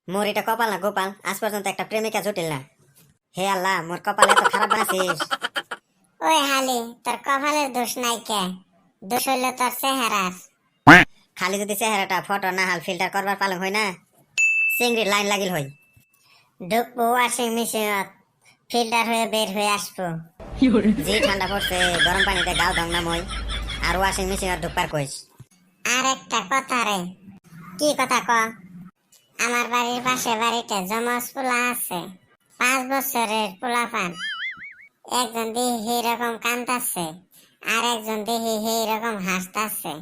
মোর এটা কপাল না গোপাল, আজ পর্যন্ত একটা প্রেমিকা জটিল না। হে আল্লাহ, মোর কপাল এত খারাপ বানাছিস। ওই হালি, তোর কপালের দোষ নাই কে? দোষ হইল তোর চেহারার। খালি যদি চেহারাটা ফটো না হাল ফিল্টার করবার পালং হয় না, চিংড়ির লাইন লাগিল হই। ঢুকবো ওয়াশিং মেশিনত, ফিল্টার হয়ে বের হয়ে আসবো। যে ঠান্ডা পড়ছে, গরম পানিতে গাও ধং না মই, আর ওয়াশিং মেশিন ঢুকবার কইস। আর একটা কথা রে। কি কথা ক? আমার বাড়ির পাশে বাড়িতে জমজ পোলা আছে, 5 বছরের পোলাপান। একজন দেখি এরকম কান্দাছে, আর একজন দেখি এরকম হাসতাছে।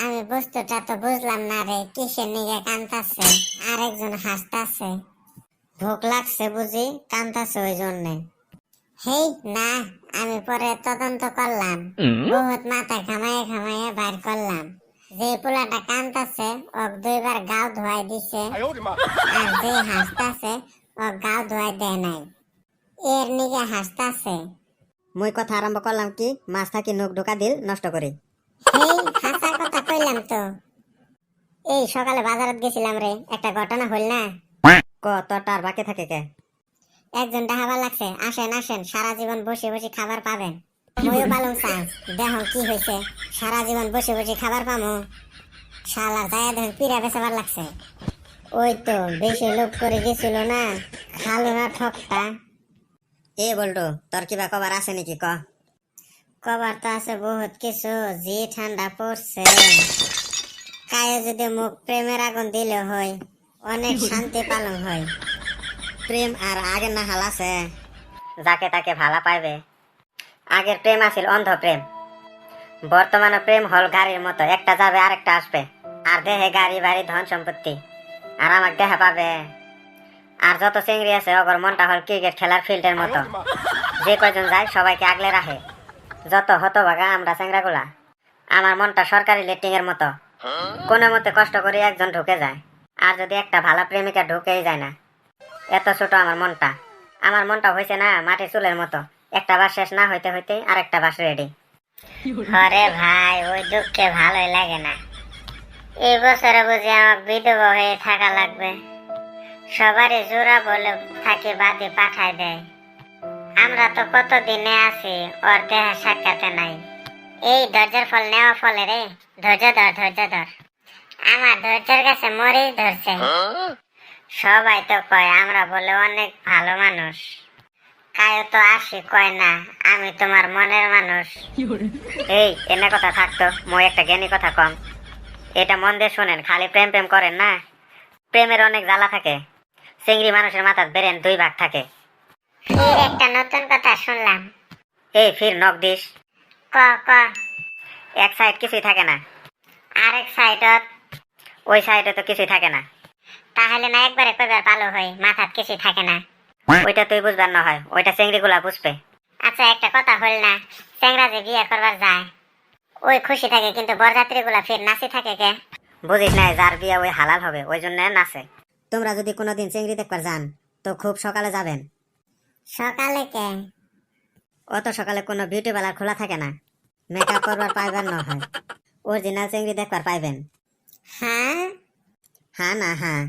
আমি বস্তুটা তো বুঝলাম না রে, কিসের নিগে কান্দাছে আর একজন হাসতাছে। ভোক লাগছে বুঝি, কান্দাছে ওই জন্যে। হেই না, আমি পরে তদন্ত করলাম, বহুত মাথা ঘামাইয়ে ঘামাইয়ে বাইর করলাম। যে পোলাটা কান্দাছে ওক 2 বার গাও ধোয়াই দিছে, আর যে হাসতাছে ওক গাও ধোয়াই দেয় নাই। এর নিগে হাসতাছে। মুই কথা আরম্ভ করলাম কি, মাছ থাকি নখ ঢোকা দিল নষ্ট করি। হেই হাসার কথা কইলাম তো। এই সকালে বাজারত গেছিলাম রে, একটা ঘটনা হইল না। ক তোর টার বাকি থাকে কে? একজন ডাহাবার লাগছে, আসেন আসেন, সারা জীবন বসে বসে খাবার পাবেন। ময়ও পালং চাষ, দেখো কি হয়েছে, সারা জীবন বসে বসে খাবার পামো। শালার যায় দেখেন পিড়া বেচাবার লাগছে। ওই তো বেশি লোক করে গেছিল না, খালো না ঠকটা। এ বলতো তোর কিবা কবার আছে নাকি ক? কবার তো আছে বহুত কিছু, যে ঠান্ডা পড়ছে। কায়ে যদি মুখ প্রেমের আগুন দিলে হয়, অনেক শান্তি পালন হয়। প্রেম আর আগের না হাল আছে, যাকে তাকে ভালা পাইবে। আগের প্রেম আছিল অন্ধ প্রেম, বর্তমানে প্রেম হল গাড়ির মতো, একটা যাবে আরেকটা আসবে। আর দেহে গাড়ি বাড়ি ধন সম্পত্তি, আর আমাকে দেখা পাবে। আর যত চিংড়ি আছে অগর মনটা হল ক্রিকেট খেলার ফিল্ডের মতো, যে কয়জন যায় সবাইকে আগলে রাখে। যত হতভাগা আমরা চ্যাংরাগুলা, আমার মনটা সরকারি লেটিং এর মতো, কোনো মতে কষ্ট করে একজন ঢুকে যায়। আর যদি একটা ভালো প্রেমিকা ঢুকেই যায় না, এত ছোট আমার মনটা। আমার মনটা হয়েছে না মাটির চুলের মতো, একটা বাস শেষ না হইতে হইতে আরেকটা বাস রেডি। আরে ভাই, ওই দুঃখে ভালোই লাগে না। এই বছরে বুঝি আমাকে বিধবা হয়ে থাকা লাগবে। সবারই জোড়া বলে থাকে বাদে পাঠায় দেয়। আমরা তো কতদিনে আছি, ওর দেহা সাক্ষাতে নাই। এই ধৈর্যের ফল নেওয়া ফলে রে, ধৈর্য ধর ধৈর্য ধর। আমার ধৈর্যের কাছে মরেই ধরছে। সবাই তো কয় আমরা বলে অনেক ভালো মানুষ, কায়ও তো আসি কয় না আমি তোমার মনের মানুষ। এই এনে কথা থাকতো, মই একটা জ্ঞানী কথা কম। এটা মন দিয়ে শোনেন, খালি প্রেম প্রেম করেন না। প্রেমের অনেক জ্বালা থাকে। চিংড়ি মানুষের মাথার বেরেন 2 ভাগ থাকে। ফির একটা নতুন কথা শুনলাম। এই ফির নখ দিস। ক ক। এক সাইড কিছুই থাকে না, আরেক সাইডত। ওই সাইডে তো কিছুই থাকে না। তাহলে না একবারে কইবার ভালো হয়, মাথাত কিছু থাকে না। ওইটা তুই বুঝবার না হয়, ওইটা চিংড়িগুলা বুঝবে। আচ্ছা একটা কথা হল না, চেংরা যে বিয়ে করবার যায় ওই খুশি থাকে, কিন্তু বরযাত্রী গুলা ফির নাচি থাকে কে? বুঝিস না, যার বিয়া ওই হালাল হবে ওই জন্য নাচে। তোমরা যদি কোনোদিন চিংড়ি দেখবার যান, তো খুব সকালে যাবেন। সকালে কে? অত সকালে কোনো বিউটি পার্লার খোলা থাকে না, মেকআপ করবার পাইবেন না হয়। অরিজিনাল চিংড়ি দেখবার পাইবেন। হ্যাঁ হ্যাঁ না হ্যাঁ।